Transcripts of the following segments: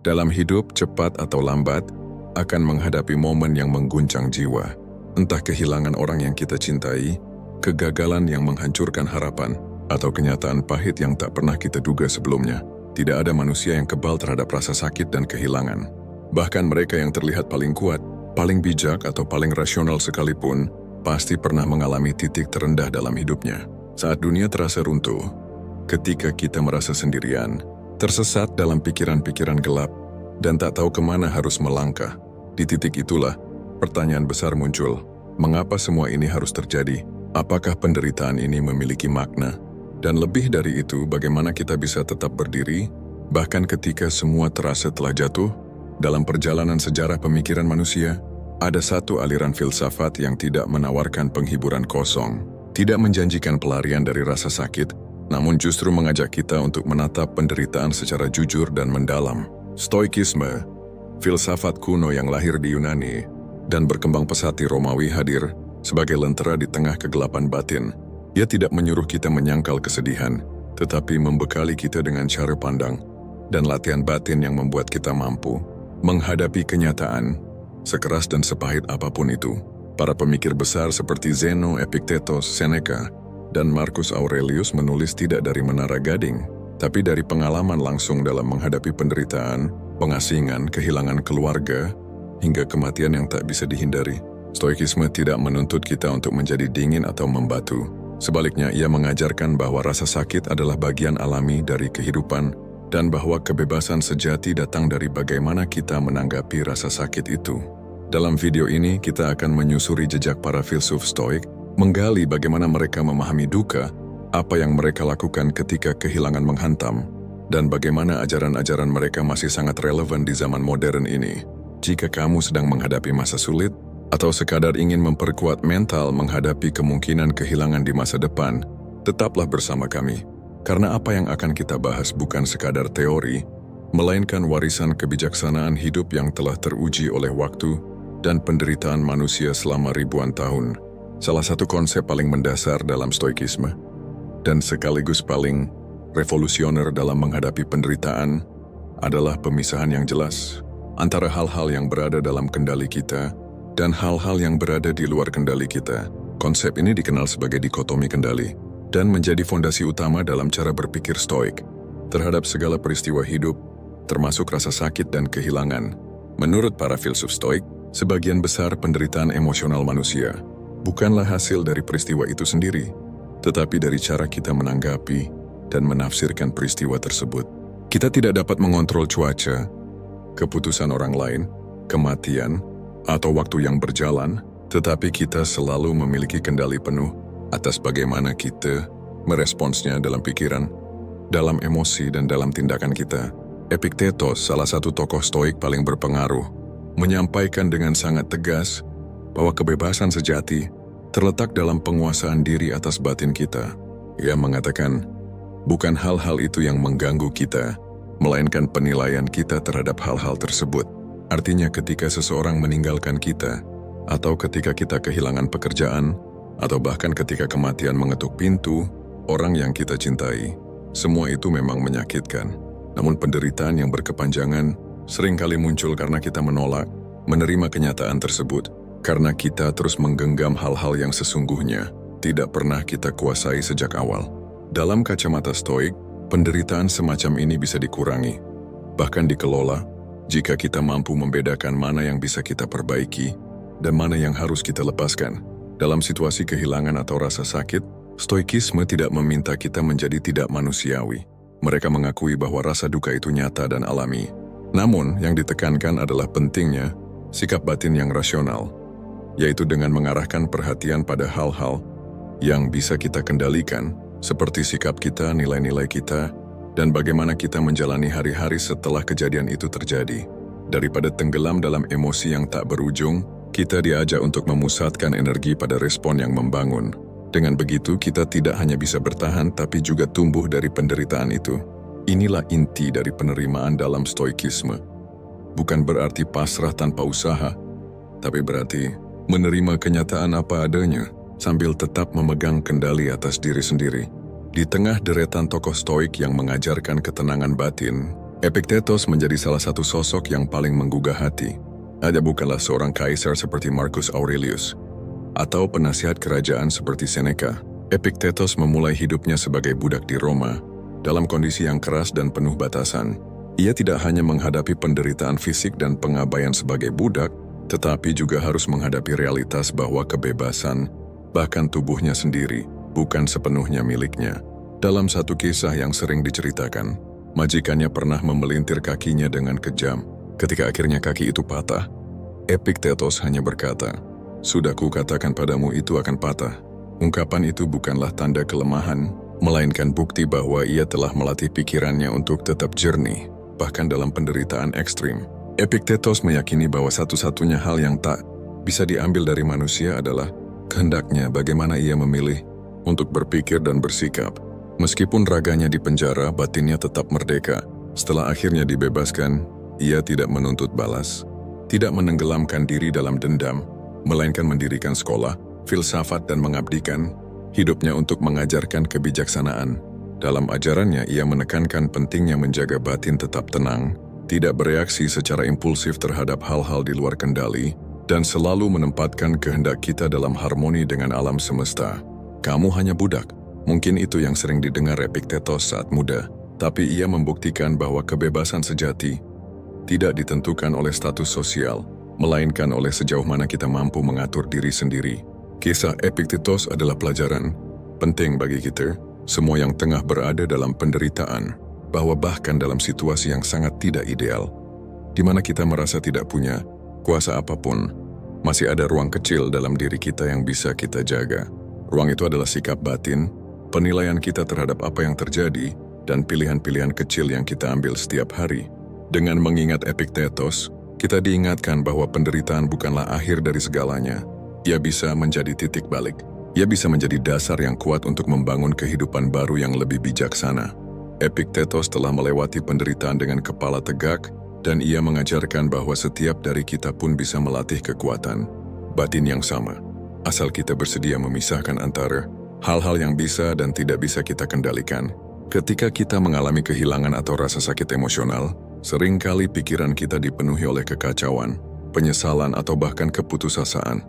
Dalam hidup, cepat atau lambat, akan menghadapi momen yang mengguncang jiwa. Entah kehilangan orang yang kita cintai, kegagalan yang menghancurkan harapan, atau kenyataan pahit yang tak pernah kita duga sebelumnya. Tidak ada manusia yang kebal terhadap rasa sakit dan kehilangan. Bahkan mereka yang terlihat paling kuat, paling bijak atau paling rasional sekalipun, pasti pernah mengalami titik terendah dalam hidupnya. Saat dunia terasa runtuh, ketika kita merasa sendirian, tersesat dalam pikiran-pikiran gelap, dan tak tahu kemana harus melangkah. Di titik itulah, pertanyaan besar muncul. Mengapa semua ini harus terjadi? Apakah penderitaan ini memiliki makna? Dan lebih dari itu, bagaimana kita bisa tetap berdiri, bahkan ketika semua terasa telah jatuh? Dalam perjalanan sejarah pemikiran manusia, ada satu aliran filsafat yang tidak menawarkan penghiburan kosong, tidak menjanjikan pelarian dari rasa sakit, namun justru mengajak kita untuk menatap penderitaan secara jujur dan mendalam. Stoikisme, filsafat kuno yang lahir di Yunani dan berkembang pesat di Romawi, hadir sebagai lentera di tengah kegelapan batin. Ia tidak menyuruh kita menyangkal kesedihan, tetapi membekali kita dengan cara pandang dan latihan batin yang membuat kita mampu menghadapi kenyataan, sekeras dan sepahit apapun itu. Para pemikir besar seperti Zeno, Epictetus, Seneca, dan Marcus Aurelius menulis tidak dari menara gading, tapi dari pengalaman langsung dalam menghadapi penderitaan, pengasingan, kehilangan keluarga, hingga kematian yang tak bisa dihindari. Stoikisme tidak menuntut kita untuk menjadi dingin atau membatu. Sebaliknya, ia mengajarkan bahwa rasa sakit adalah bagian alami dari kehidupan dan bahwa kebebasan sejati datang dari bagaimana kita menanggapi rasa sakit itu. Dalam video ini, kita akan menyusuri jejak para filsuf Stoik, menggali bagaimana mereka memahami duka, apa yang mereka lakukan ketika kehilangan menghantam, dan bagaimana ajaran-ajaran mereka masih sangat relevan di zaman modern ini. Jika kamu sedang menghadapi masa sulit, atau sekadar ingin memperkuat mental menghadapi kemungkinan kehilangan di masa depan, tetaplah bersama kami. Karena apa yang akan kita bahas bukan sekadar teori, melainkan warisan kebijaksanaan hidup yang telah teruji oleh waktu dan penderitaan manusia selama ribuan tahun. Salah satu konsep paling mendasar dalam Stoikisme, dan sekaligus paling revolusioner dalam menghadapi penderitaan, adalah pemisahan yang jelas antara hal-hal yang berada dalam kendali kita dan hal-hal yang berada di luar kendali kita. Konsep ini dikenal sebagai dikotomi kendali, dan menjadi fondasi utama dalam cara berpikir Stoik terhadap segala peristiwa hidup, termasuk rasa sakit dan kehilangan. Menurut para filsuf Stoik, sebagian besar penderitaan emosional manusia bukanlah hasil dari peristiwa itu sendiri, tetapi dari cara kita menanggapi dan menafsirkan peristiwa tersebut. Kita tidak dapat mengontrol cuaca, keputusan orang lain, kematian, atau waktu yang berjalan, tetapi kita selalu memiliki kendali penuh atas bagaimana kita meresponsnya dalam pikiran, dalam emosi, dan dalam tindakan kita. Epictetus, salah satu tokoh Stoik paling berpengaruh, menyampaikan dengan sangat tegas bahwa kebebasan sejati terletak dalam penguasaan diri atas batin kita. Ia mengatakan, bukan hal-hal itu yang mengganggu kita, melainkan penilaian kita terhadap hal-hal tersebut. Artinya ketika seseorang meninggalkan kita, atau ketika kita kehilangan pekerjaan, atau bahkan ketika kematian mengetuk pintu orang yang kita cintai, semua itu memang menyakitkan. Namun penderitaan yang berkepanjangan seringkali muncul karena kita menolak menerima kenyataan tersebut, karena kita terus menggenggam hal-hal yang sesungguhnya tidak pernah kita kuasai sejak awal. Dalam kacamata Stoik, penderitaan semacam ini bisa dikurangi, bahkan dikelola, jika kita mampu membedakan mana yang bisa kita perbaiki dan mana yang harus kita lepaskan. Dalam situasi kehilangan atau rasa sakit, Stoikisme tidak meminta kita menjadi tidak manusiawi. Mereka mengakui bahwa rasa duka itu nyata dan alami. Namun, yang ditekankan adalah pentingnya sikap batin yang rasional, yaitu dengan mengarahkan perhatian pada hal-hal yang bisa kita kendalikan, seperti sikap kita, nilai-nilai kita, dan bagaimana kita menjalani hari-hari setelah kejadian itu terjadi. Daripada tenggelam dalam emosi yang tak berujung, kita diajak untuk memusatkan energi pada respon yang membangun. Dengan begitu, kita tidak hanya bisa bertahan, tapi juga tumbuh dari penderitaan itu. Inilah inti dari penerimaan dalam Stoikisme. Bukan berarti pasrah tanpa usaha, tapi berarti menerima kenyataan apa adanya, sambil tetap memegang kendali atas diri sendiri. Di tengah deretan tokoh Stoik yang mengajarkan ketenangan batin, Epictetus menjadi salah satu sosok yang paling menggugah hati. Dia bukanlah seorang kaisar seperti Marcus Aurelius atau penasihat kerajaan seperti Seneca. Epictetus memulai hidupnya sebagai budak di Roma dalam kondisi yang keras dan penuh batasan. Ia tidak hanya menghadapi penderitaan fisik dan pengabaian sebagai budak, tetapi juga harus menghadapi realitas bahwa kebebasan, bahkan tubuhnya sendiri, bukan sepenuhnya miliknya. Dalam satu kisah yang sering diceritakan, majikannya pernah memelintir kakinya dengan kejam. Ketika akhirnya kaki itu patah, Epictetus hanya berkata, "Sudah kukatakan padamu itu akan patah." Ungkapan itu bukanlah tanda kelemahan, melainkan bukti bahwa ia telah melatih pikirannya untuk tetap jernih, bahkan dalam penderitaan ekstrim. Epictetus meyakini bahwa satu-satunya hal yang tak bisa diambil dari manusia adalah kehendaknya bagaimana ia memilih untuk berpikir dan bersikap. Meskipun raganya dipenjara, batinnya tetap merdeka. Setelah akhirnya dibebaskan, ia tidak menuntut balas, tidak menenggelamkan diri dalam dendam, melainkan mendirikan sekolah, filsafat dan mengabdikan hidupnya untuk mengajarkan kebijaksanaan. Dalam ajarannya, ia menekankan pentingnya menjaga batin tetap tenang, tidak bereaksi secara impulsif terhadap hal-hal di luar kendali, dan selalu menempatkan kehendak kita dalam harmoni dengan alam semesta. Kamu hanya budak. Mungkin itu yang sering didengar Epictetus saat muda, tapi ia membuktikan bahwa kebebasan sejati tidak ditentukan oleh status sosial, melainkan oleh sejauh mana kita mampu mengatur diri sendiri. Kisah Epictetus adalah pelajaran penting bagi kita, semua yang tengah berada dalam penderitaan, bahwa bahkan dalam situasi yang sangat tidak ideal, di mana kita merasa tidak punya kuasa apapun, masih ada ruang kecil dalam diri kita yang bisa kita jaga. Ruang itu adalah sikap batin, penilaian kita terhadap apa yang terjadi, dan pilihan-pilihan kecil yang kita ambil setiap hari. Dengan mengingat Epictetus, kita diingatkan bahwa penderitaan bukanlah akhir dari segalanya. Ia bisa menjadi titik balik. Ia bisa menjadi dasar yang kuat untuk membangun kehidupan baru yang lebih bijaksana. Epictetus telah melewati penderitaan dengan kepala tegak, dan ia mengajarkan bahwa setiap dari kita pun bisa melatih kekuatan batin yang sama, asal kita bersedia memisahkan antara hal-hal yang bisa dan tidak bisa kita kendalikan. Ketika kita mengalami kehilangan atau rasa sakit emosional, seringkali pikiran kita dipenuhi oleh kekacauan, penyesalan, atau bahkan keputusasaan.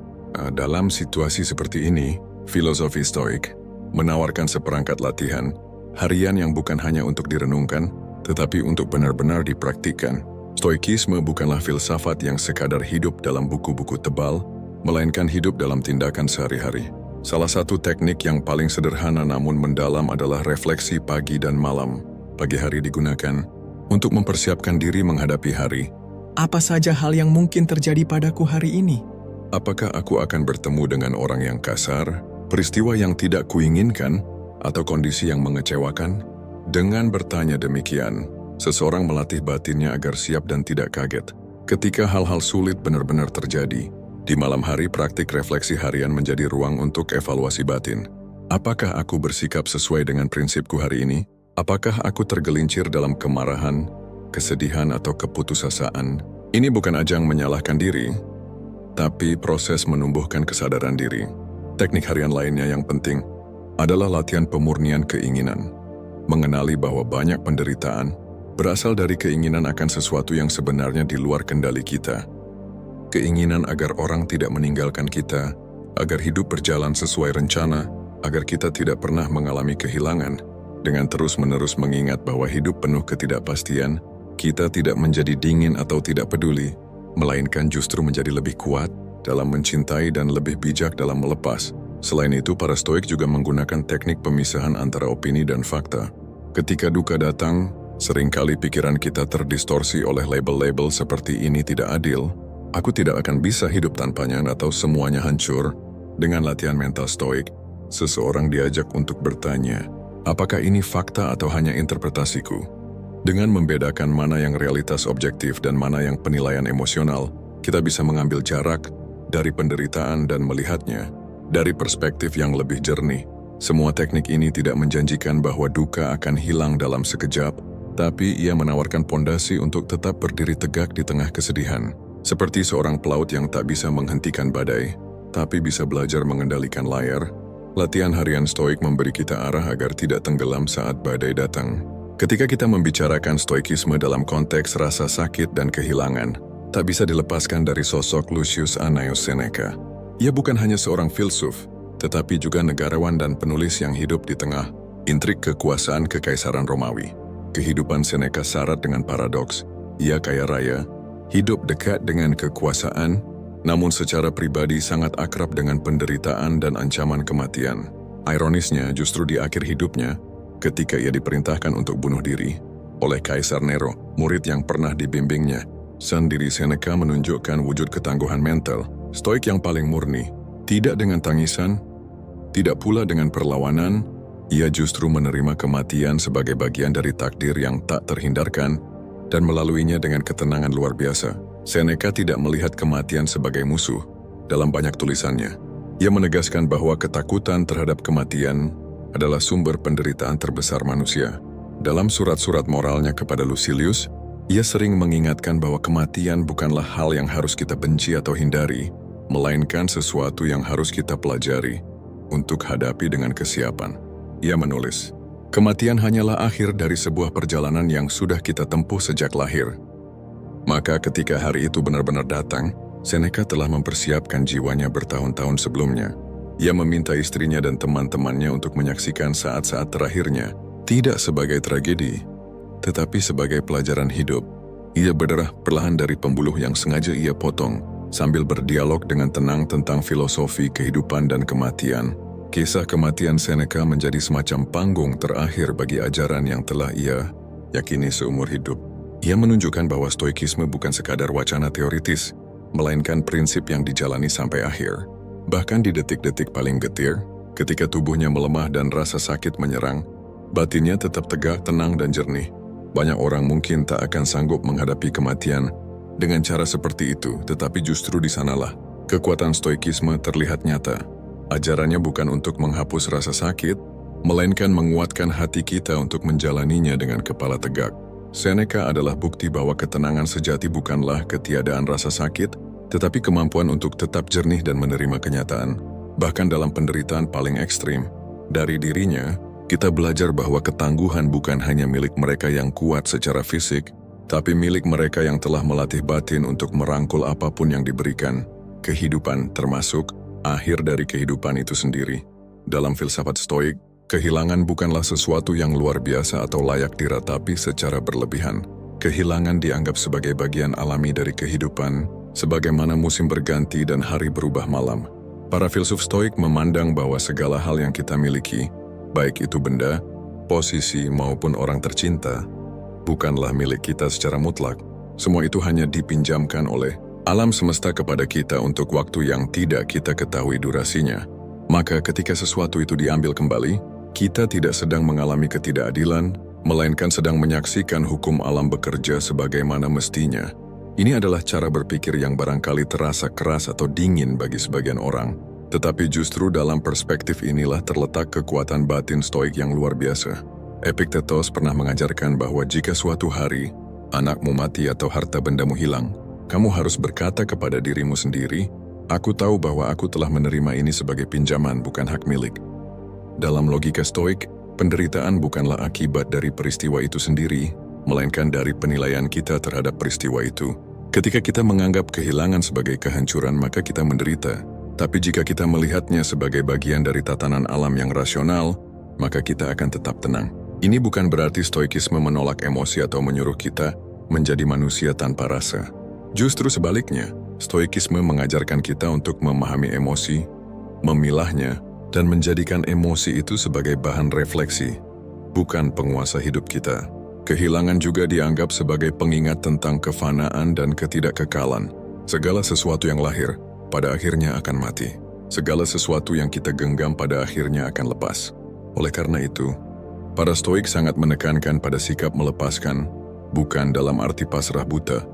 Dalam situasi seperti ini, filosofi Stoik menawarkan seperangkat latihan harian yang bukan hanya untuk direnungkan, tetapi untuk benar-benar dipraktikkan. Stoikisme bukanlah filsafat yang sekadar hidup dalam buku-buku tebal, melainkan hidup dalam tindakan sehari-hari. Salah satu teknik yang paling sederhana namun mendalam adalah refleksi pagi dan malam. Pagi hari digunakan untuk mempersiapkan diri menghadapi hari. Apa saja hal yang mungkin terjadi padaku hari ini? Apakah aku akan bertemu dengan orang yang kasar, peristiwa yang tidak kuinginkan, atau kondisi yang mengecewakan? Dengan bertanya demikian, seseorang melatih batinnya agar siap dan tidak kaget ketika hal-hal sulit benar-benar terjadi. Di malam hari, praktik refleksi harian menjadi ruang untuk evaluasi batin. Apakah aku bersikap sesuai dengan prinsipku hari ini? Apakah aku tergelincir dalam kemarahan, kesedihan, atau keputusasaan? Ini bukan ajang menyalahkan diri, tapi proses menumbuhkan kesadaran diri. Teknik harian lainnya yang penting adalah latihan pemurnian keinginan. Mengenali bahwa banyak penderitaan berasal dari keinginan akan sesuatu yang sebenarnya di luar kendali kita. Keinginan agar orang tidak meninggalkan kita, agar hidup berjalan sesuai rencana, agar kita tidak pernah mengalami kehilangan. Dengan terus-menerus mengingat bahwa hidup penuh ketidakpastian, kita tidak menjadi dingin atau tidak peduli, melainkan justru menjadi lebih kuat dalam mencintai dan lebih bijak dalam melepas. Selain itu, para Stoik juga menggunakan teknik pemisahan antara opini dan fakta. Ketika duka datang, seringkali pikiran kita terdistorsi oleh label-label seperti "ini tidak adil", "aku tidak akan bisa hidup tanpanya", atau "semuanya hancur". Dengan latihan mental Stoik, seseorang diajak untuk bertanya, apakah ini fakta atau hanya interpretasiku? Dengan membedakan mana yang realitas objektif dan mana yang penilaian emosional, kita bisa mengambil jarak dari penderitaan dan melihatnya dari perspektif yang lebih jernih. Semua teknik ini tidak menjanjikan bahwa duka akan hilang dalam sekejap, tapi ia menawarkan pondasi untuk tetap berdiri tegak di tengah kesedihan. Seperti seorang pelaut yang tak bisa menghentikan badai, tapi bisa belajar mengendalikan layar, latihan harian Stoik memberi kita arah agar tidak tenggelam saat badai datang. Ketika kita membicarakan stoikisme dalam konteks rasa sakit dan kehilangan, tak bisa dilepaskan dari sosok Lucius Annaeus Seneca. Ia bukan hanya seorang filsuf, tetapi juga negarawan dan penulis yang hidup di tengah intrik kekuasaan Kekaisaran Romawi. Kehidupan Seneca syarat dengan paradoks. Ia kaya raya, hidup dekat dengan kekuasaan, namun secara pribadi sangat akrab dengan penderitaan dan ancaman kematian. Ironisnya, justru di akhir hidupnya, ketika ia diperintahkan untuk bunuh diri oleh Kaisar Nero, murid yang pernah dibimbingnya, sendiri Seneca menunjukkan wujud ketangguhan mental, stoik yang paling murni. Tidak dengan tangisan, tidak pula dengan perlawanan, ia justru menerima kematian sebagai bagian dari takdir yang tak terhindarkan dan melaluinya dengan ketenangan luar biasa. Seneca tidak melihat kematian sebagai musuh. Dalam banyak tulisannya, ia menegaskan bahwa ketakutan terhadap kematian adalah sumber penderitaan terbesar manusia. Dalam surat-surat moralnya kepada Lucilius, ia sering mengingatkan bahwa kematian bukanlah hal yang harus kita benci atau hindari, melainkan sesuatu yang harus kita pelajari untuk hadapi dengan kesiapan. Ia menulis, "Kematian hanyalah akhir dari sebuah perjalanan yang sudah kita tempuh sejak lahir." Maka ketika hari itu benar-benar datang, Seneca telah mempersiapkan jiwanya bertahun-tahun sebelumnya. Ia meminta istrinya dan teman-temannya untuk menyaksikan saat-saat terakhirnya, tidak sebagai tragedi, tetapi sebagai pelajaran hidup. Ia berderah perlahan dari pembuluh yang sengaja ia potong, sambil berdialog dengan tenang tentang filosofi kehidupan dan kematian. Kisah kematian Seneca menjadi semacam panggung terakhir bagi ajaran yang telah ia yakini seumur hidup. Ia menunjukkan bahwa stoikisme bukan sekadar wacana teoritis, melainkan prinsip yang dijalani sampai akhir. Bahkan di detik-detik paling getir, ketika tubuhnya melemah dan rasa sakit menyerang, batinnya tetap tegak, tenang, dan jernih. Banyak orang mungkin tak akan sanggup menghadapi kematian dengan cara seperti itu, tetapi justru di sanalah kekuatan stoikisme terlihat nyata. Ajarannya bukan untuk menghapus rasa sakit, melainkan menguatkan hati kita untuk menjalaninya dengan kepala tegak. Seneca adalah bukti bahwa ketenangan sejati bukanlah ketiadaan rasa sakit, tetapi kemampuan untuk tetap jernih dan menerima kenyataan. Bahkan dalam penderitaan paling ekstrim, dari dirinya, kita belajar bahwa ketangguhan bukan hanya milik mereka yang kuat secara fisik, tapi milik mereka yang telah melatih batin untuk merangkul apapun yang diberikan. Kehidupan termasuk akhir dari kehidupan itu sendiri. Dalam filsafat stoik, kehilangan bukanlah sesuatu yang luar biasa atau layak diratapi secara berlebihan. Kehilangan dianggap sebagai bagian alami dari kehidupan, sebagaimana musim berganti dan hari berubah malam. Para filsuf stoik memandang bahwa segala hal yang kita miliki, baik itu benda, posisi maupun orang tercinta, bukanlah milik kita secara mutlak. Semua itu hanya dipinjamkan oleh alam semesta kepada kita untuk waktu yang tidak kita ketahui durasinya. Maka ketika sesuatu itu diambil kembali, kita tidak sedang mengalami ketidakadilan, melainkan sedang menyaksikan hukum alam bekerja sebagaimana mestinya. Ini adalah cara berpikir yang barangkali terasa keras atau dingin bagi sebagian orang. Tetapi justru dalam perspektif inilah terletak kekuatan batin stoik yang luar biasa. Epictetus pernah mengajarkan bahwa jika suatu hari anakmu mati atau harta bendamu hilang, kamu harus berkata kepada dirimu sendiri, "Aku tahu bahwa aku telah menerima ini sebagai pinjaman, bukan hak milik." Dalam logika stoik, penderitaan bukanlah akibat dari peristiwa itu sendiri, melainkan dari penilaian kita terhadap peristiwa itu. Ketika kita menganggap kehilangan sebagai kehancuran, maka kita menderita. Tapi jika kita melihatnya sebagai bagian dari tatanan alam yang rasional, maka kita akan tetap tenang. Ini bukan berarti stoikisme menolak emosi atau menyuruh kita menjadi manusia tanpa rasa. Justru sebaliknya, stoikisme mengajarkan kita untuk memahami emosi, memilahnya, dan menjadikan emosi itu sebagai bahan refleksi, bukan penguasa hidup kita. Kehilangan juga dianggap sebagai pengingat tentang kefanaan dan ketidakkekalan. Segala sesuatu yang lahir, pada akhirnya akan mati. Segala sesuatu yang kita genggam pada akhirnya akan lepas. Oleh karena itu, para stoik sangat menekankan pada sikap melepaskan, bukan dalam arti pasrah buta,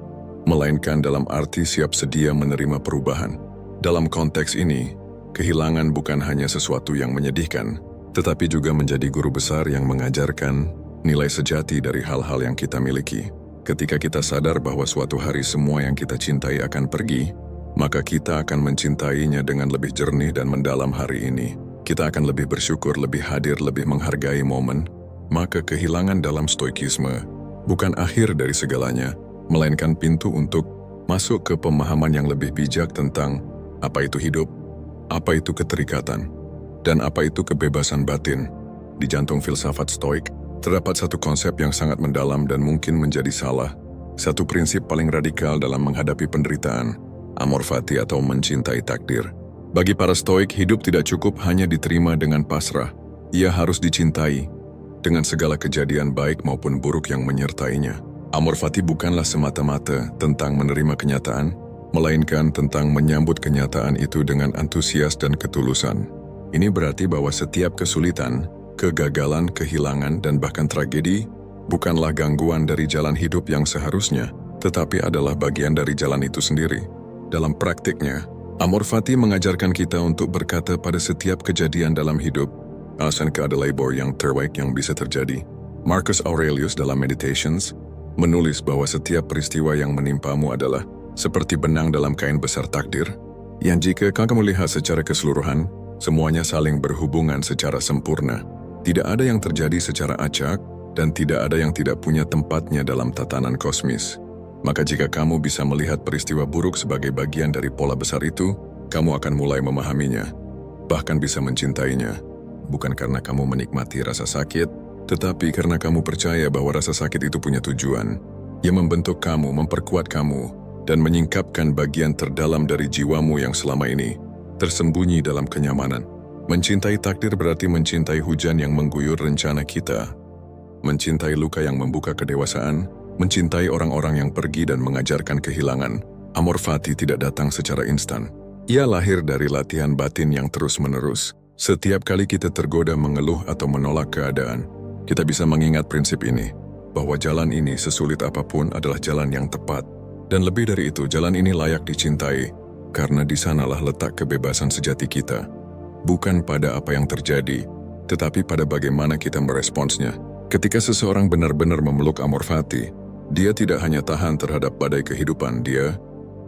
melainkan dalam arti siap sedia menerima perubahan. Dalam konteks ini, kehilangan bukan hanya sesuatu yang menyedihkan, tetapi juga menjadi guru besar yang mengajarkan nilai sejati dari hal-hal yang kita miliki. Ketika kita sadar bahwa suatu hari semua yang kita cintai akan pergi, maka kita akan mencintainya dengan lebih jernih dan mendalam hari ini. Kita akan lebih bersyukur, lebih hadir, lebih menghargai momen, maka kehilangan dalam stoikisme bukan akhir dari segalanya, melainkan pintu untuk masuk ke pemahaman yang lebih bijak tentang apa itu hidup, apa itu keterikatan, dan apa itu kebebasan batin. Di jantung filsafat stoik, terdapat satu konsep yang sangat mendalam dan mungkin menjadi salah. Satu prinsip paling radikal dalam menghadapi penderitaan, amor fati atau mencintai takdir. Bagi para stoik, hidup tidak cukup hanya diterima dengan pasrah. Ia harus dicintai dengan segala kejadian baik maupun buruk yang menyertainya. Amor fati bukanlah semata-mata tentang menerima kenyataan, melainkan tentang menyambut kenyataan itu dengan antusias dan ketulusan. Ini berarti bahwa setiap kesulitan, kegagalan, kehilangan, dan bahkan tragedi bukanlah gangguan dari jalan hidup yang seharusnya, tetapi adalah bagian dari jalan itu sendiri. Dalam praktiknya, amor fati mengajarkan kita untuk berkata pada setiap kejadian dalam hidup, alasan keadaan labor yang terbaik yang bisa terjadi. Marcus Aurelius dalam Meditations menulis bahwa setiap peristiwa yang menimpamu adalah seperti benang dalam kain besar takdir, yang jika kamu lihat secara keseluruhan, semuanya saling berhubungan secara sempurna. Tidak ada yang terjadi secara acak, dan tidak ada yang tidak punya tempatnya dalam tatanan kosmis. Maka jika kamu bisa melihat peristiwa buruk sebagai bagian dari pola besar itu, kamu akan mulai memahaminya, bahkan bisa mencintainya. Bukan karena kamu menikmati rasa sakit, tetapi karena kamu percaya bahwa rasa sakit itu punya tujuan, yang membentuk kamu, memperkuat kamu, dan menyingkapkan bagian terdalam dari jiwamu yang selama ini tersembunyi dalam kenyamanan. Mencintai takdir berarti mencintai hujan yang mengguyur rencana kita, mencintai luka yang membuka kedewasaan, mencintai orang-orang yang pergi dan mengajarkan kehilangan. Amor fati tidak datang secara instan. Ia lahir dari latihan batin yang terus-menerus. Setiap kali kita tergoda mengeluh atau menolak keadaan, kita bisa mengingat prinsip ini, bahwa jalan ini sesulit apapun adalah jalan yang tepat. Dan lebih dari itu, jalan ini layak dicintai, karena di sanalah letak kebebasan sejati kita. Bukan pada apa yang terjadi, tetapi pada bagaimana kita meresponsnya. Ketika seseorang benar-benar memeluk amor fati, dia tidak hanya tahan terhadap badai kehidupan, dia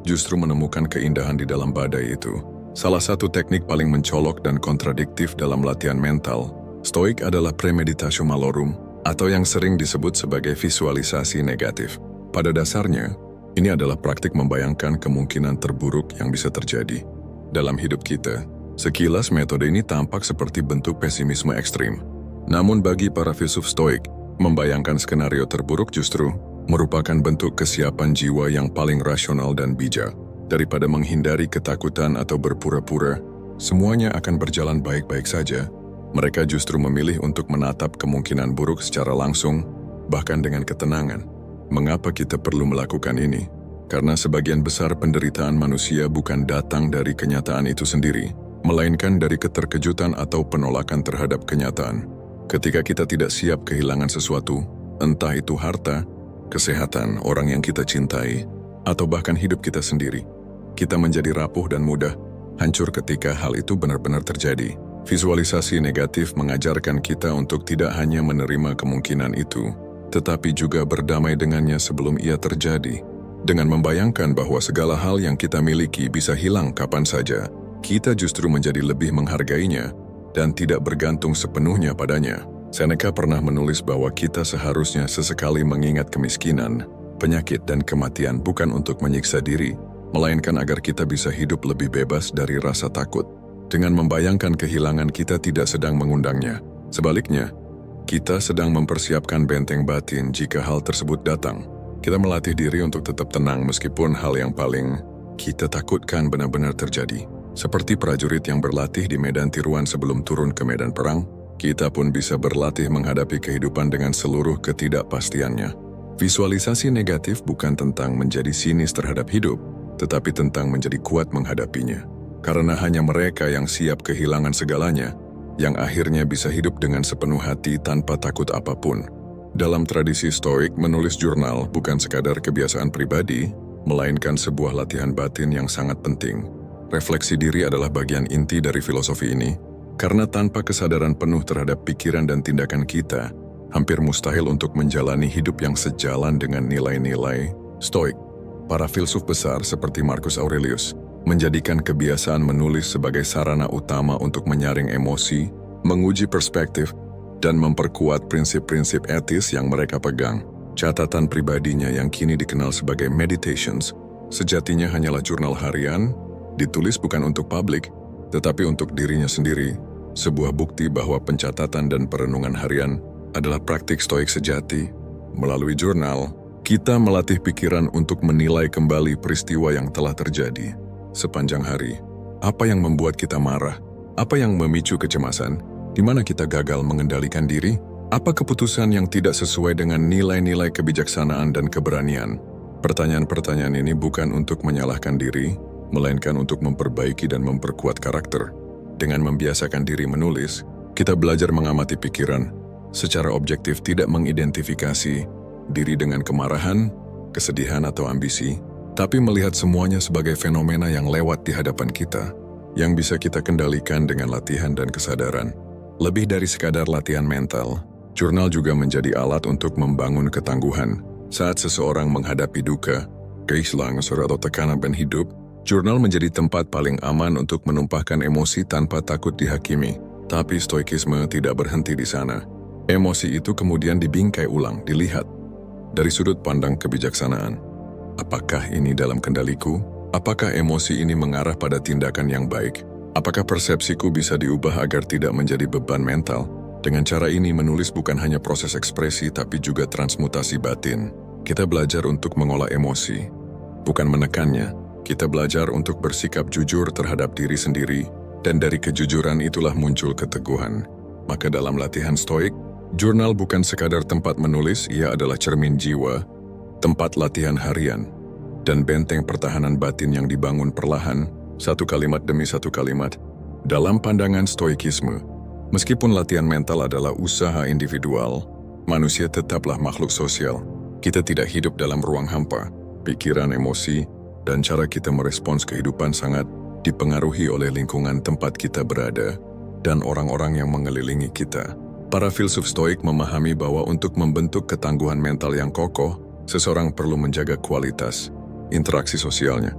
justru menemukan keindahan di dalam badai itu. Salah satu teknik paling mencolok dan kontradiktif dalam latihan mental stoik adalah premeditatio malorum, atau yang sering disebut sebagai visualisasi negatif. Pada dasarnya, ini adalah praktik membayangkan kemungkinan terburuk yang bisa terjadi dalam hidup kita. Sekilas metode ini tampak seperti bentuk pesimisme ekstrim. Namun bagi para filsuf stoik, membayangkan skenario terburuk justru merupakan bentuk kesiapan jiwa yang paling rasional dan bijak. Daripada menghindari ketakutan atau berpura-pura, semuanya akan berjalan baik-baik saja, mereka justru memilih untuk menatap kemungkinan buruk secara langsung, bahkan dengan ketenangan. Mengapa kita perlu melakukan ini? Karena sebagian besar penderitaan manusia bukan datang dari kenyataan itu sendiri, melainkan dari keterkejutan atau penolakan terhadap kenyataan. Ketika kita tidak siap kehilangan sesuatu, entah itu harta, kesehatan, orang yang kita cintai, atau bahkan hidup kita sendiri, kita menjadi rapuh dan mudah hancur ketika hal itu benar-benar terjadi. Visualisasi negatif mengajarkan kita untuk tidak hanya menerima kemungkinan itu, tetapi juga berdamai dengannya sebelum ia terjadi. Dengan membayangkan bahwa segala hal yang kita miliki bisa hilang kapan saja, kita justru menjadi lebih menghargainya dan tidak bergantung sepenuhnya padanya. Seneca pernah menulis bahwa kita seharusnya sesekali mengingat kemiskinan, penyakit, dan kematian bukan untuk menyiksa diri, melainkan agar kita bisa hidup lebih bebas dari rasa takut. Dengan membayangkan kehilangan, kita tidak sedang mengundangnya. Sebaliknya, kita sedang mempersiapkan benteng batin jika hal tersebut datang. Kita melatih diri untuk tetap tenang meskipun hal yang paling kita takutkan benar-benar terjadi. Seperti prajurit yang berlatih di medan tiruan sebelum turun ke medan perang, kita pun bisa berlatih menghadapi kehidupan dengan seluruh ketidakpastiannya. Visualisasi negatif bukan tentang menjadi sinis terhadap hidup, tetapi tentang menjadi kuat menghadapinya. Karena hanya mereka yang siap kehilangan segalanya, yang akhirnya bisa hidup dengan sepenuh hati tanpa takut apapun. Dalam tradisi stoik, menulis jurnal bukan sekadar kebiasaan pribadi, melainkan sebuah latihan batin yang sangat penting. Refleksi diri adalah bagian inti dari filosofi ini, karena tanpa kesadaran penuh terhadap pikiran dan tindakan kita, hampir mustahil untuk menjalani hidup yang sejalan dengan nilai-nilai stoik. Para filsuf besar seperti Marcus Aurelius menjadikan kebiasaan menulis sebagai sarana utama untuk menyaring emosi, menguji perspektif, dan memperkuat prinsip-prinsip etis yang mereka pegang. Catatan pribadinya yang kini dikenal sebagai meditations, sejatinya hanyalah jurnal harian, ditulis bukan untuk publik, tetapi untuk dirinya sendiri, sebuah bukti bahwa pencatatan dan perenungan harian adalah praktik stoik sejati. Melalui jurnal, kita melatih pikiran untuk menilai kembali peristiwa yang telah terjadi sepanjang hari. Apa yang membuat kita marah? Apa yang memicu kecemasan? Di mana kita gagal mengendalikan diri? Apa keputusan yang tidak sesuai dengan nilai-nilai kebijaksanaan dan keberanian? Pertanyaan-pertanyaan ini bukan untuk menyalahkan diri, melainkan untuk memperbaiki dan memperkuat karakter. Dengan membiasakan diri menulis, kita belajar mengamati pikiran, secara objektif tidak mengidentifikasi diri dengan kemarahan, kesedihan atau ambisi, tapi melihat semuanya sebagai fenomena yang lewat di hadapan kita, yang bisa kita kendalikan dengan latihan dan kesadaran. Lebih dari sekadar latihan mental, jurnal juga menjadi alat untuk membangun ketangguhan. Saat seseorang menghadapi duka, kehilangan atau tekanan hidup, jurnal menjadi tempat paling aman untuk menumpahkan emosi tanpa takut dihakimi. Tapi stoikisme tidak berhenti di sana. Emosi itu kemudian dibingkai ulang, dilihat dari sudut pandang kebijaksanaan. Apakah ini dalam kendaliku? Apakah emosi ini mengarah pada tindakan yang baik? Apakah persepsiku bisa diubah agar tidak menjadi beban mental? Dengan cara ini menulis bukan hanya proses ekspresi tapi juga transmutasi batin. Kita belajar untuk mengolah emosi, bukan menekannya. Kita belajar untuk bersikap jujur terhadap diri sendiri, dan dari kejujuran itulah muncul keteguhan. Maka dalam latihan stoik, jurnal bukan sekadar tempat menulis, ia adalah cermin jiwa, tempat latihan harian, dan benteng pertahanan batin yang dibangun perlahan, satu kalimat demi satu kalimat. Dalam pandangan stoikisme, meskipun latihan mental adalah usaha individual, manusia tetaplah makhluk sosial. Kita tidak hidup dalam ruang hampa. Pikiran, emosi, dan cara kita merespons kehidupan sangat dipengaruhi oleh lingkungan tempat kita berada dan orang-orang yang mengelilingi kita. Para filsuf stoik memahami bahwa untuk membentuk ketangguhan mental yang kokoh, seseorang perlu menjaga kualitas interaksi sosialnya.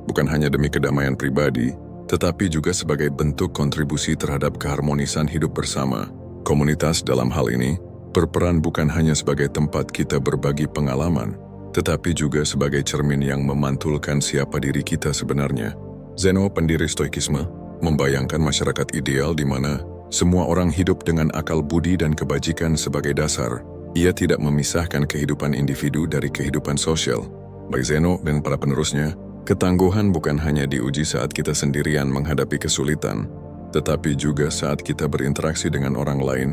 Bukan hanya demi kedamaian pribadi, tetapi juga sebagai bentuk kontribusi terhadap keharmonisan hidup bersama. Komunitas dalam hal ini berperan bukan hanya sebagai tempat kita berbagi pengalaman, tetapi juga sebagai cermin yang memantulkan siapa diri kita sebenarnya. Zeno, pendiri stoikisme, membayangkan masyarakat ideal di mana semua orang hidup dengan akal budi dan kebajikan sebagai dasar. Ia tidak memisahkan kehidupan individu dari kehidupan sosial. Bagi Zeno dan para penerusnya, ketangguhan bukan hanya diuji saat kita sendirian menghadapi kesulitan, tetapi juga saat kita berinteraksi dengan orang lain.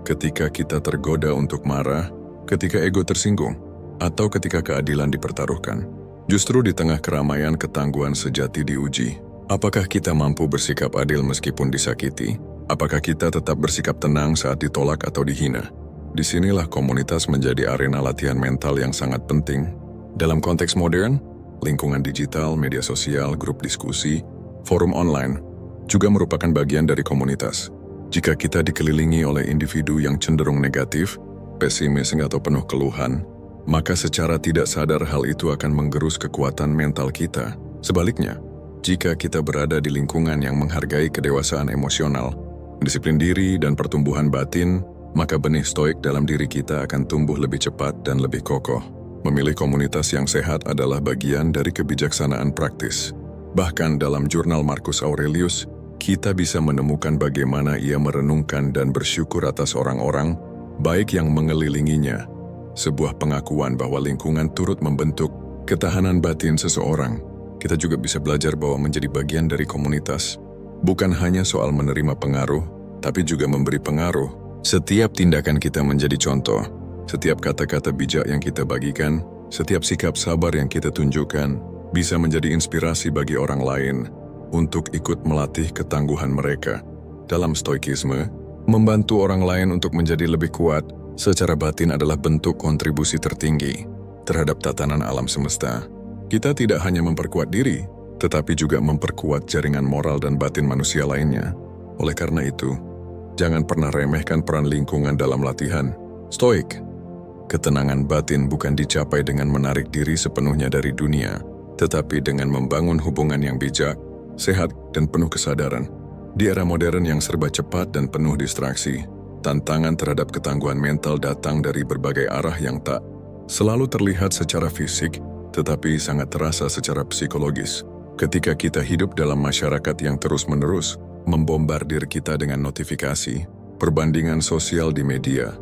Ketika kita tergoda untuk marah, ketika ego tersinggung, atau ketika keadilan dipertaruhkan. Justru di tengah keramaian ketangguhan sejati diuji. Apakah kita mampu bersikap adil meskipun disakiti? Apakah kita tetap bersikap tenang saat ditolak atau dihina? Disinilah komunitas menjadi arena latihan mental yang sangat penting. Dalam konteks modern, lingkungan digital, media sosial, grup diskusi, forum online juga merupakan bagian dari komunitas. Jika kita dikelilingi oleh individu yang cenderung negatif, pesimis atau penuh keluhan, maka secara tidak sadar hal itu akan menggerus kekuatan mental kita. Sebaliknya, jika kita berada di lingkungan yang menghargai kedewasaan emosional, disiplin diri dan pertumbuhan batin, maka benih stoik dalam diri kita akan tumbuh lebih cepat dan lebih kokoh. Memilih komunitas yang sehat adalah bagian dari kebijaksanaan praktis. Bahkan dalam jurnal Marcus Aurelius, kita bisa menemukan bagaimana ia merenungkan dan bersyukur atas orang-orang baik yang mengelilinginya. Sebuah pengakuan bahwa lingkungan turut membentuk ketahanan batin seseorang. Kita juga bisa belajar bahwa menjadi bagian dari komunitas bukan hanya soal menerima pengaruh, tapi juga memberi pengaruh. Setiap tindakan kita menjadi contoh. Setiap kata-kata bijak yang kita bagikan, setiap sikap sabar yang kita tunjukkan, bisa menjadi inspirasi bagi orang lain untuk ikut melatih ketangguhan mereka. Dalam stoikisme, membantu orang lain untuk menjadi lebih kuat secara batin adalah bentuk kontribusi tertinggi terhadap tatanan alam semesta. Kita tidak hanya memperkuat diri, tetapi juga memperkuat jaringan moral dan batin manusia lainnya. Oleh karena itu, jangan pernah remehkan peran lingkungan dalam latihan stoik. Ketenangan batin bukan dicapai dengan menarik diri sepenuhnya dari dunia, tetapi dengan membangun hubungan yang bijak, sehat, dan penuh kesadaran. Di era modern yang serba cepat dan penuh distraksi, Tantangan terhadap ketangguhan mental datang dari berbagai arah yang tak selalu terlihat secara fisik, tetapi sangat terasa secara psikologis. Ketika kita hidup dalam masyarakat yang terus-menerus membombardir kita dengan notifikasi, perbandingan sosial di media,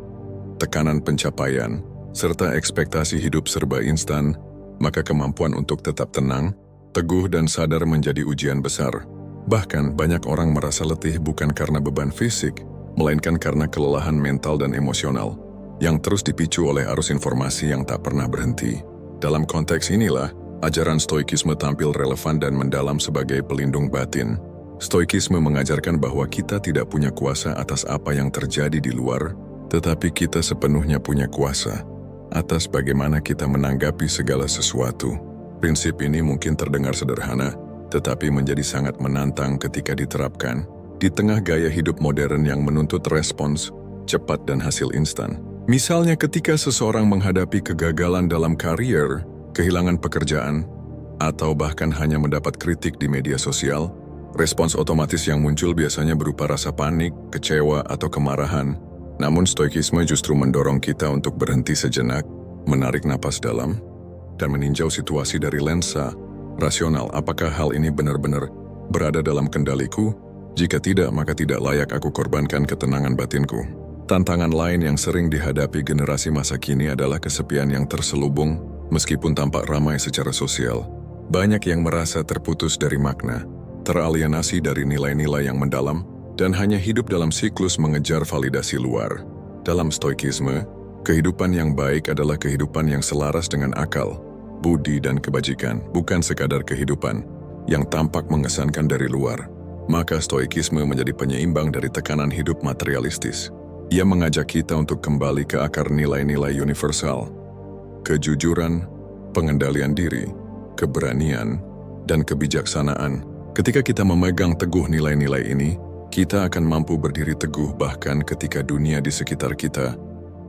tekanan pencapaian, serta ekspektasi hidup serba instan, maka kemampuan untuk tetap tenang, teguh dan sadar menjadi ujian besar. Bahkan banyak orang merasa letih bukan karena beban fisik, melainkan karena kelelahan mental dan emosional, yang terus dipicu oleh arus informasi yang tak pernah berhenti. Dalam konteks inilah, ajaran Stoikisme tampil relevan dan mendalam sebagai pelindung batin. Stoikisme mengajarkan bahwa kita tidak punya kuasa atas apa yang terjadi di luar, tetapi kita sepenuhnya punya kuasa atas bagaimana kita menanggapi segala sesuatu. Prinsip ini mungkin terdengar sederhana, tetapi menjadi sangat menantang ketika diterapkan di tengah gaya hidup modern yang menuntut respons cepat dan hasil instan. Misalnya ketika seseorang menghadapi kegagalan dalam karier, kehilangan pekerjaan, atau bahkan hanya mendapat kritik di media sosial, respons otomatis yang muncul biasanya berupa rasa panik, kecewa, atau kemarahan. Namun Stoikisme justru mendorong kita untuk berhenti sejenak, menarik napas dalam, dan meninjau situasi dari lensa rasional. Apakah hal ini benar-benar berada dalam kendaliku? Jika tidak, maka tidak layak aku korbankan ketenangan batinku. Tantangan lain yang sering dihadapi generasi masa kini adalah kesepian yang terselubung, meskipun tampak ramai secara sosial. Banyak yang merasa terputus dari makna, teralienasi dari nilai-nilai yang mendalam, dan hanya hidup dalam siklus mengejar validasi luar. Dalam Stoikisme, kehidupan yang baik adalah kehidupan yang selaras dengan akal, budi dan kebajikan, bukan sekadar kehidupan yang tampak mengesankan dari luar. Maka Stoikisme menjadi penyeimbang dari tekanan hidup materialistis. Ia mengajak kita untuk kembali ke akar nilai-nilai universal, kejujuran, pengendalian diri, keberanian, dan kebijaksanaan. Ketika kita memegang teguh nilai-nilai ini, kita akan mampu berdiri teguh bahkan ketika dunia di sekitar kita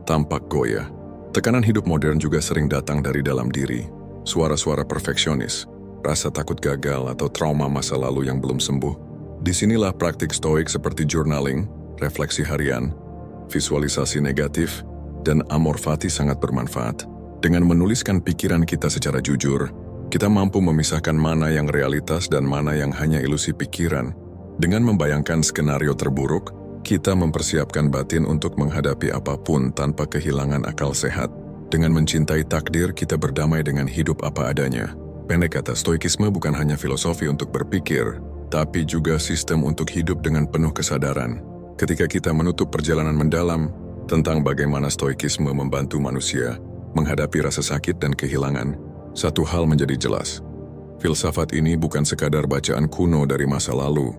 tampak goyah. Tekanan hidup modern juga sering datang dari dalam diri. Suara-suara perfeksionis, rasa takut gagal atau trauma masa lalu yang belum sembuh. Disinilah praktik stoik seperti journaling, refleksi harian, visualisasi negatif, dan amor fati sangat bermanfaat. Dengan menuliskan pikiran kita secara jujur, kita mampu memisahkan mana yang realitas dan mana yang hanya ilusi pikiran. Dengan membayangkan skenario terburuk, kita mempersiapkan batin untuk menghadapi apapun tanpa kehilangan akal sehat. Dengan mencintai takdir, kita berdamai dengan hidup apa adanya. Pendek kata, Stoikisme bukan hanya filosofi untuk berpikir, tapi juga sistem untuk hidup dengan penuh kesadaran. Ketika kita menutup perjalanan mendalam tentang bagaimana Stoikisme membantu manusia menghadapi rasa sakit dan kehilangan, satu hal menjadi jelas. Filsafat ini bukan sekadar bacaan kuno dari masa lalu,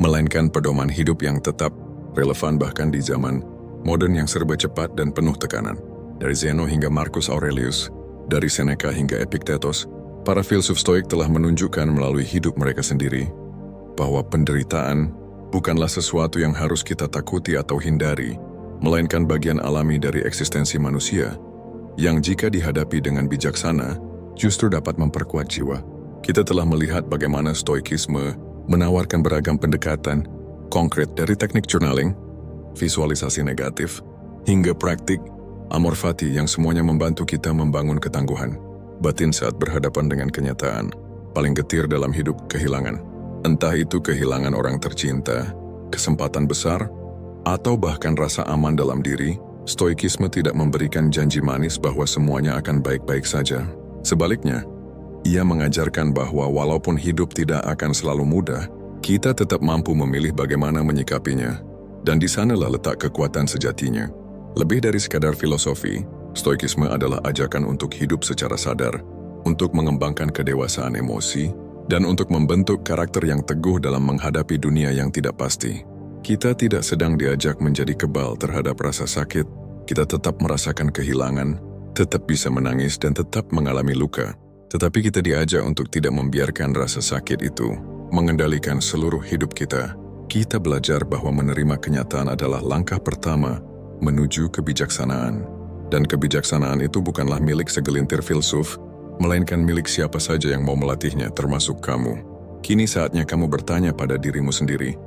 melainkan pedoman hidup yang tetap relevan bahkan di zaman modern yang serba cepat dan penuh tekanan. Dari Zeno hingga Marcus Aurelius, dari Seneca hingga Epictetus, para filsuf Stoik telah menunjukkan melalui hidup mereka sendiri bahwa penderitaan bukanlah sesuatu yang harus kita takuti atau hindari, melainkan bagian alami dari eksistensi manusia, yang jika dihadapi dengan bijaksana, justru dapat memperkuat jiwa. Kita telah melihat bagaimana Stoikisme menawarkan beragam pendekatan konkret dari teknik journaling, visualisasi negatif, hingga praktik amor fati yang semuanya membantu kita membangun ketangguhan batin saat berhadapan dengan kenyataan paling getir dalam hidup, kehilangan. Entah itu kehilangan orang tercinta, kesempatan besar, atau bahkan rasa aman dalam diri, Stoikisme tidak memberikan janji manis bahwa semuanya akan baik-baik saja. Sebaliknya, ia mengajarkan bahwa walaupun hidup tidak akan selalu mudah, kita tetap mampu memilih bagaimana menyikapinya. Dan di sanalah letak kekuatan sejatinya. Lebih dari sekadar filosofi, Stoikisme adalah ajakan untuk hidup secara sadar, untuk mengembangkan kedewasaan emosi, dan untuk membentuk karakter yang teguh dalam menghadapi dunia yang tidak pasti. Kita tidak sedang diajak menjadi kebal terhadap rasa sakit, kita tetap merasakan kehilangan, tetap bisa menangis dan tetap mengalami luka. Tetapi kita diajak untuk tidak membiarkan rasa sakit itu mengendalikan seluruh hidup kita. Kita belajar bahwa menerima kenyataan adalah langkah pertama menuju kebijaksanaan. Dan kebijaksanaan itu bukanlah milik segelintir filsuf, melainkan milik siapa saja yang mau melatihnya, termasuk kamu. Kini saatnya kamu bertanya pada dirimu sendiri,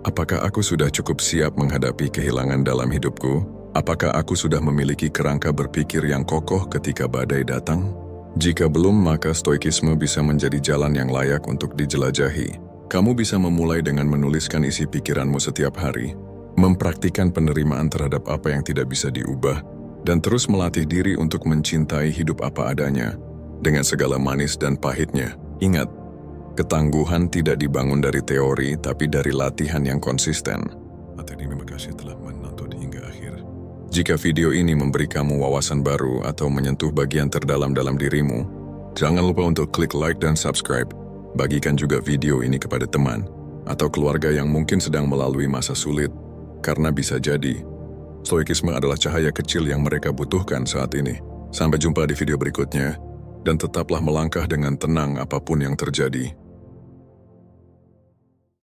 Apakah aku sudah cukup siap menghadapi kehilangan dalam hidupku? Apakah aku sudah memiliki kerangka berpikir yang kokoh ketika badai datang? Jika belum, maka stoikisme bisa menjadi jalan yang layak untuk dijelajahi. Kamu bisa memulai dengan menuliskan isi pikiranmu setiap hari, mempraktikkan penerimaan terhadap apa yang tidak bisa diubah, dan terus melatih diri untuk mencintai hidup apa adanya, dengan segala manis dan pahitnya. Ingat, ketangguhan tidak dibangun dari teori, tapi dari latihan yang konsisten. Terima kasih telah menonton hingga akhir. Jika video ini memberi kamu wawasan baru atau menyentuh bagian terdalam dalam dirimu, jangan lupa untuk klik like dan subscribe. Bagikan juga video ini kepada teman atau keluarga yang mungkin sedang melalui masa sulit, karena bisa jadi stoikisme adalah cahaya kecil yang mereka butuhkan saat ini. Sampai jumpa di video berikutnya, dan tetaplah melangkah dengan tenang apapun yang terjadi.